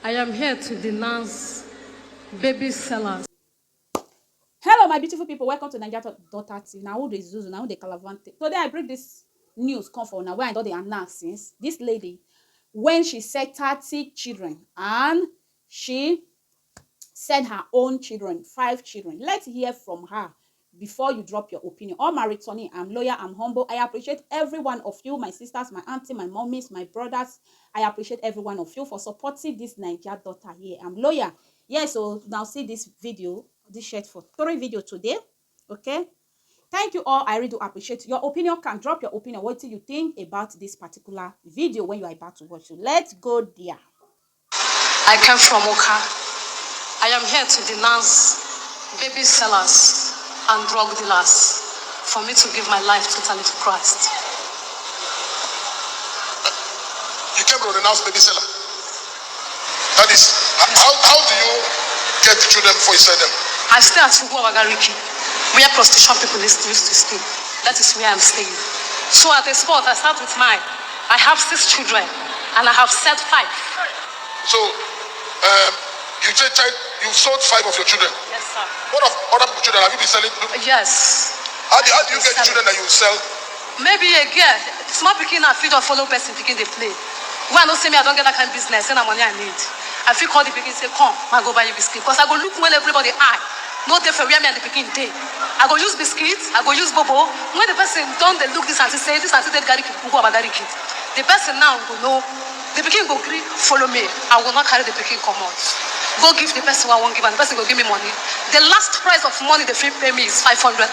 I am here to denounce baby sellers. Hello, my beautiful people. Welcome to Nigeria Daughter TV. Now, who the Zuzu, now who the Calavante. Today, I bring this news come for now where I know they announce since this lady, when she said 30 children and she said her own children, 5 children. Let's hear from her before you drop your opinion. All my returning, I'm loyal, I'm humble. I appreciate every one of you, my sisters, my auntie, my mommies, my brothers. I appreciate every one of you for supporting this Nigeria Daughter here. I'm loyal. Yes, so now see this video, this shirt for 3 video today. Okay. Thank you all. I really do appreciate your opinion. Can drop your opinion. What do you think about this particular video when you are about to watch it? Let's go there. I came from Oka. I am here to denounce baby sellers and drug dealers for me to give my life totally to Christ. You came to renounce baby seller. That is, how do you get the children before you sell them? I stay at Wagariki, where prostitution people used to stay. That is where I'm staying. So at a spot, I start with mine. I have 6 children, and I have set 5. So, you sold 5 of your children. Yes, sir. What of other people's children? Have you been selling? Yes. How do you get the children that you sell? Maybe a girl, small picking and feed or follow person picking they play. When I don't say me, I don't get that kind of business, and money I need. I feel call the picking say, come, I go buy you biscuit. Because I go look when everybody eye. No different where me and the picking day. I go use biscuits, I go use bobo. When the person don't they look this and say this and say that Gary kid, go about Gary kid. The person now go know. The picking go agree, follow me. I will not carry the picking come out. Go give the person who I won't give, and the person go give me money. The last price of money they free pay me is 500,000.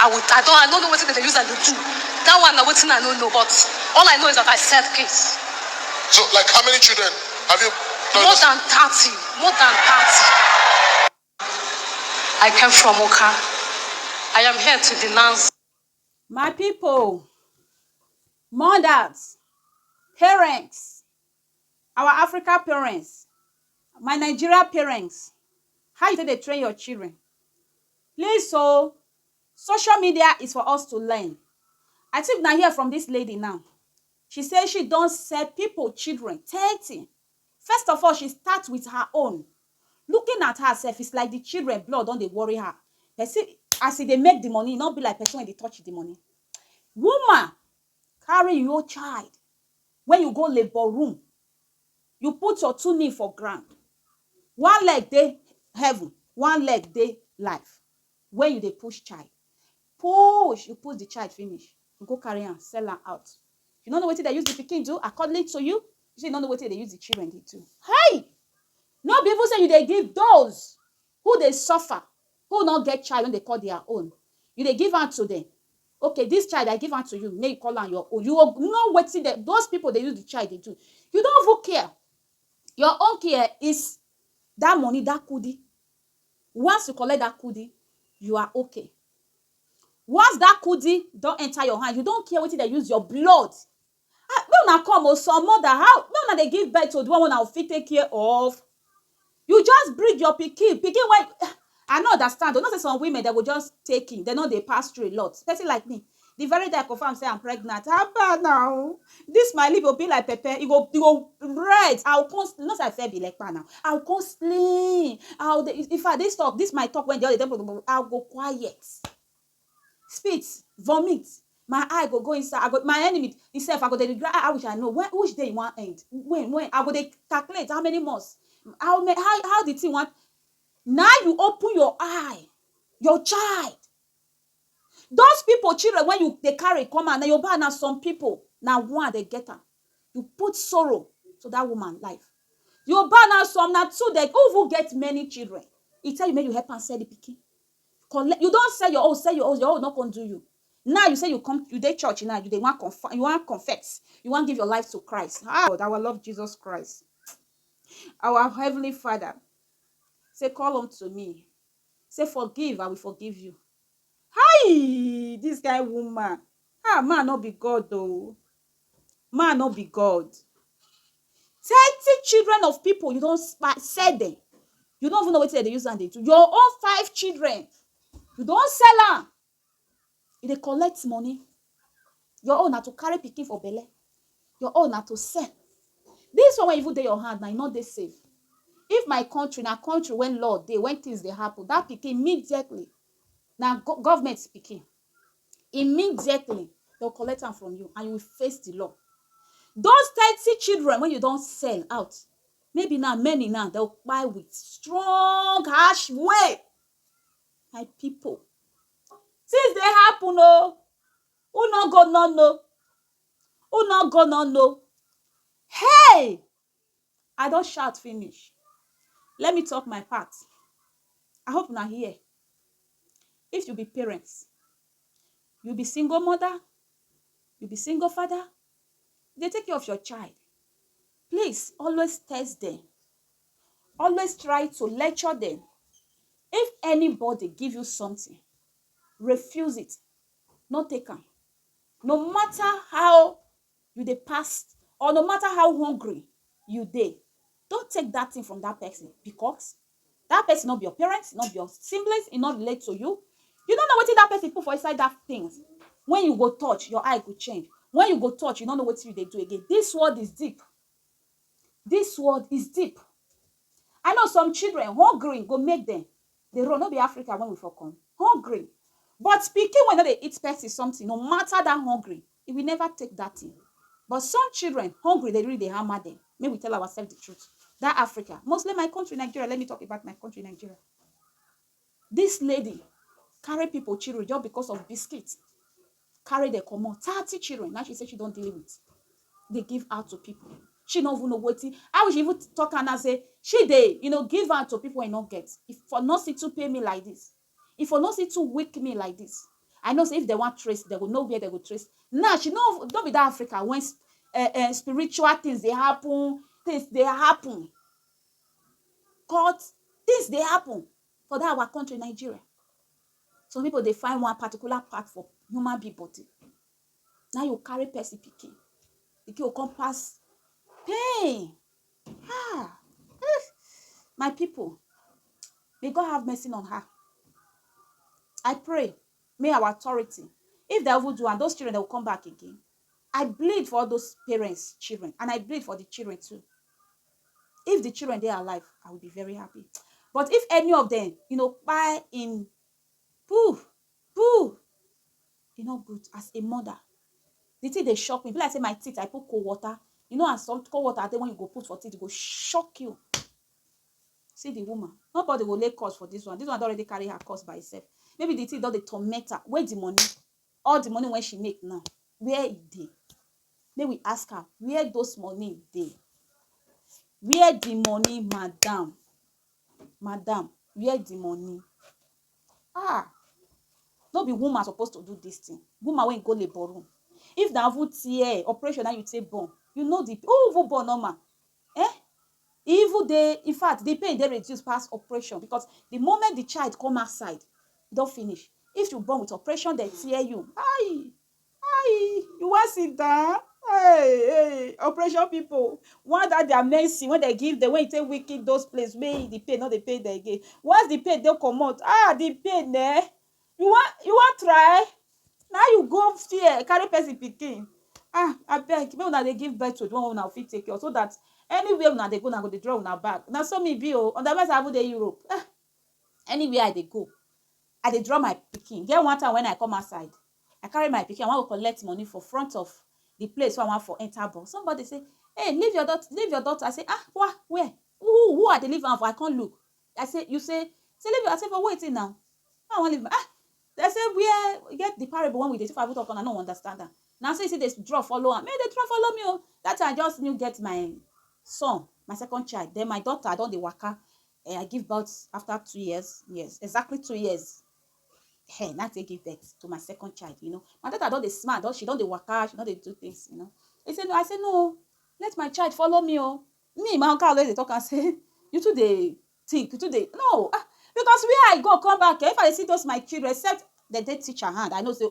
I don't know what they use and they do. That one I waiting I don't know, but all I know is that I said case. So, like, how many children have you done? More than 30. More than 30. I came from Oka. I am here to denounce. My people, mothers, parents, our Africa parents, my Nigeria parents, how you think they train your children? Please, so social media is for us to learn. I think now hear from this lady now. She says she don't sell people children 30. First of all, she starts with her own. Looking at herself, it's like the children blood don't they worry her. Person, as they make the money, not be like person when they touch the money. Woman, carry your child. When you go labor room, you put your 2 knee for ground. One leg dey heaven, one leg dey life. When you dey push child, you push the child finish. You go carry am, sell am out. You don't know what they use the pikin do according to you. You say you don't know what they use the children dey do. Hey, no be even say you dey give those who dey suffer, who not get child when they call their own. You dey give am to them. Okay, this child I give am to you, make you call am your own. You will know wetin those people they use the child they do. You don't even care. Your own care is that money, that kudi. Once you collect that kudi, you are okay. Once that kudi don't enter your hand, you don't care wetin they use your blood. When una come or some mother, how when una dey give birth to the one una fit take care of, you just breed your pikin when I no understand. Don't say some women that will just take in, they know they pass through a lot. Person like me, the very day I confirm say I'm pregnant, how bad now? This my lip will be like pepper. It go red. I'll constantly not say I fair be like now. I'll constantly. If I this talk, this my talk when the other them, I'll go quiet. Spit, vomit. My eye go inside. I got my enemy himself. I go dey regret. I wish I know which day you want end. When I go dey calculate how many months. How the thing want. Now you open your eye, your child. Those people, children, when they carry come and you buy now some people, now one they get her. You put sorrow to that woman life. You buy now some, now two, they over get many children. It tell you, make you help and sell the pikin. You don't sell your own not gonna do you. Now you say you dey church now, you want confess, you want give your life to Christ. God, our Lord Jesus Christ, our Heavenly Father. Say, call unto me. Say, forgive, I will forgive you. Hi, this guy woman. Man not be God though. Man not be God. 30 children of people, you don't sell them. You don't even know what they use and they do. Your own 5 children, you don't sell them. You dey collect money. Your own are to carry pikin for belly. Your own are to sell. This one when even dey your hand na e no dey safe. If my country na country when law dey, when things dey happen, that pikin immediately na government pikin, immediately they will collect am from you and you will face the law. Those 30 children when you don sell out, maybe now many now they will buy with strong harsh way. My people, things dey happen oh. Who no go no know? Who no go no know? Hey, I don shout finish. Let me talk my part. I hope una hear. If you be parents, you be single mother, you be single father, dey take care of your child. Please always test them. Always try to lecture them. If anybody give you something, refuse it. No take am. No matter how you dey pass or no matter how hungry you dey, don't take that thing from that person, because that person no be your parents, not be your siblings, e no relate to you. You don't know wetin that person put for inside that things. When you go touch, your eye go change. When you go touch, you don't know wetin you dey do again. This word is deep. This word is deep. I know some children hungry go make them dey run. No be Africa when we for come hungry, but pikin when no dey eat person something, no matter that hungry, e will never take that thing. But some children hungry, they really dey hammer them. May we tell ourselves the truth. That Africa, mostly my country Nigeria. Let me talk about my country Nigeria. This lady carry people children just because of biscuits. Carry them comot 30 children. Now she say she don't deal with. They give out to people. She no even know wetin. How she even talk and say she dey, give out to people and not get. If for not see to pay me like this, if for not see to wake me like this, I know say if they want trace, they will know where they go trace. Now she know don't be that Africa when spiritual things they happen, God, things they happen for that our country Nigeria. Some people they find one particular part for human being body. Now you carry person pikin, pikin will come pass pain. My people, may God have mercy on her. I pray, may our authority, if they ever do, and those children they will come back again. I bleed for all those parents' children, and I bleed for the children too. If the children they are alive, I will be very happy. But if any of them, buy in poo, not good as a mother. The thing they shock me. Be like say my teeth, I put cold water. And some cold water, then when you go put for teeth, it go shock you. See the woman. Nobody will lay cost for this one. This one don't already carry her cost by itself. Maybe the thing don't the torment her. Where the money? All the money when she make now. Where it dey? May we ask her, where those money dey? Where the money, madam? Madam, where the money? No be woman supposed to do this thing. Woman when you go labor room. If na even tear operation that you take born, you know the even born normal. Even they, in fact, the pain they reduce past operation, because the moment the child come outside, don't finish. If you born with operation, they tear you. You want sit down? Hey, operation people. One that they are messy when they give them, when you take wicked those places, may the pain, not the pain they again. Once the pain they come out, the pain there. You want try? Now you go fear carry person pikin. I beg, make una dey give birth to the one una fit take care, so that anywhere una dey go, una go dey draw una back. Now so me be otherwise I would dey Europe. Anywhere I dey go, I dey draw my pikin. Get one time when I come outside, I carry my pikin. I want to collect money for front of the place where I want for enter bus. Somebody say, "Hey, leave your daughter." I say, what? Where? Who are they leaving for? I can't look. I say, you say leave. I say, for waiting now. I want leave. They say where we get the parable when we did. If I talk on, I don't understand that. Now so you see this draw follow am. Maybe they draw follow me. That I just knew get my son, my second child. Then my daughter, I don't the waka. I give birth after 2 years. Yes, exactly 2 years. Hey, now they give birth to my second child. My daughter don't the smart. She don't the waka. She don't they do things. They say no. I say no. Let my child follow me. Me, my uncle always they talk and say you too they think. You too they no. Because where I go, come back, if I see those my children, except the dead teacher hand, I know say,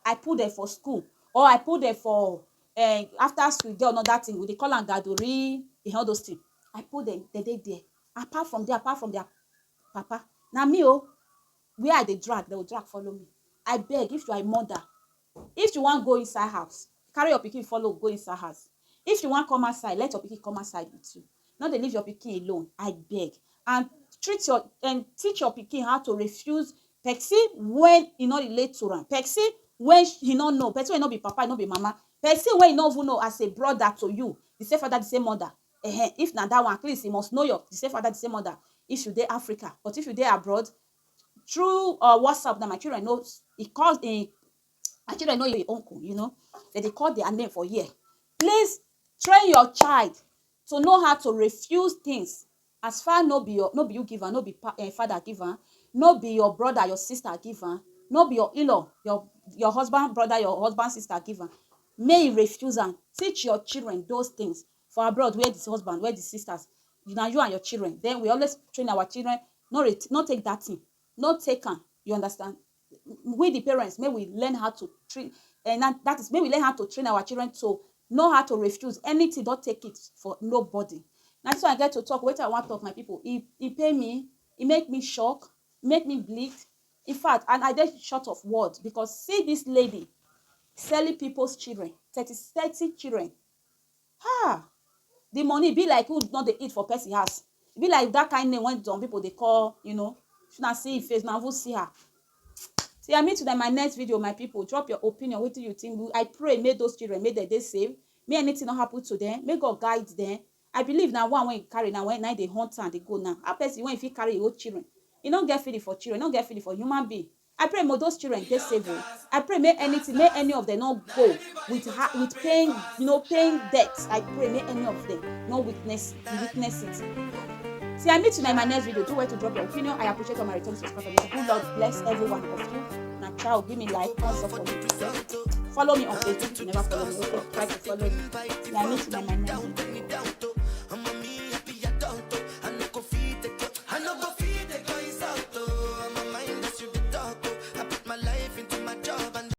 I put them for school, or I put them for after school, get another thing, we they call them gaduri, all those things. I put them, they there. Apart from their papa. Now me, where they will drag follow me. I beg, if you are a mother, if you want go inside house, carry your pikin follow, go inside house. If you want come outside, let your pikin come outside with you. Not dey leave your pikin alone, I beg. And teach your pikin how to refuse person when e no relate to am, person when he no know, person wey no be papa, no be mama, person wey you no even know as a brother to you, the same father, the same mother. If na that one, at least you must know your the same father, the same mother. If you dey Africa, but if you dey abroad, through WhatsApp, na my children know. E calls my children know your uncle, you know. They call their name for here. Please train your child to know how to refuse things. As far no be you give am, no be father give am, no be your brother, your sister give am, no be your in-law, your husband brother, your husband sister give am. May you refuse am. Teach your children those things. For abroad, where the husband, where the sisters, now you and your children. Then we always train our children. Not take that thing. Not take am. You understand? We the parents, may we learn how to train, and that is, may we learn how to train our children to know how to refuse anything. Don't take it for nobody. Now this one I get to talk. Wait, I want to talk, my people. He pay me. He make me shock. Make me bleed. In fact, and I get short of words because see this lady selling people's children, 30 children. The money be like who not dey eat for person house. E be like that kind name when some people they call, you know. Should not see face now, who see her. See, I meet you in my next video, my people. Drop your opinion. What do you think? I pray, may those children, may they safe. May anything not happen to them. May God guide them. I believe now one when you carry now, when night they hunt and they go now. How person when if you carry your children, you don't get feeling for children, you don't get feeling for human being. I pray may those children get safe. I pray may any of them not go with pain, you know, pain deaths. I pray may any of them not witness it. See, I meet you in my next video. Do well to drop your opinion. I appreciate all my return subscribers. Good Lord bless every one of you. Now, child, give me like, thumbs up for me. Follow me on Facebook if you never follow me. Okay, try to follow me. See, I meet you in my next video.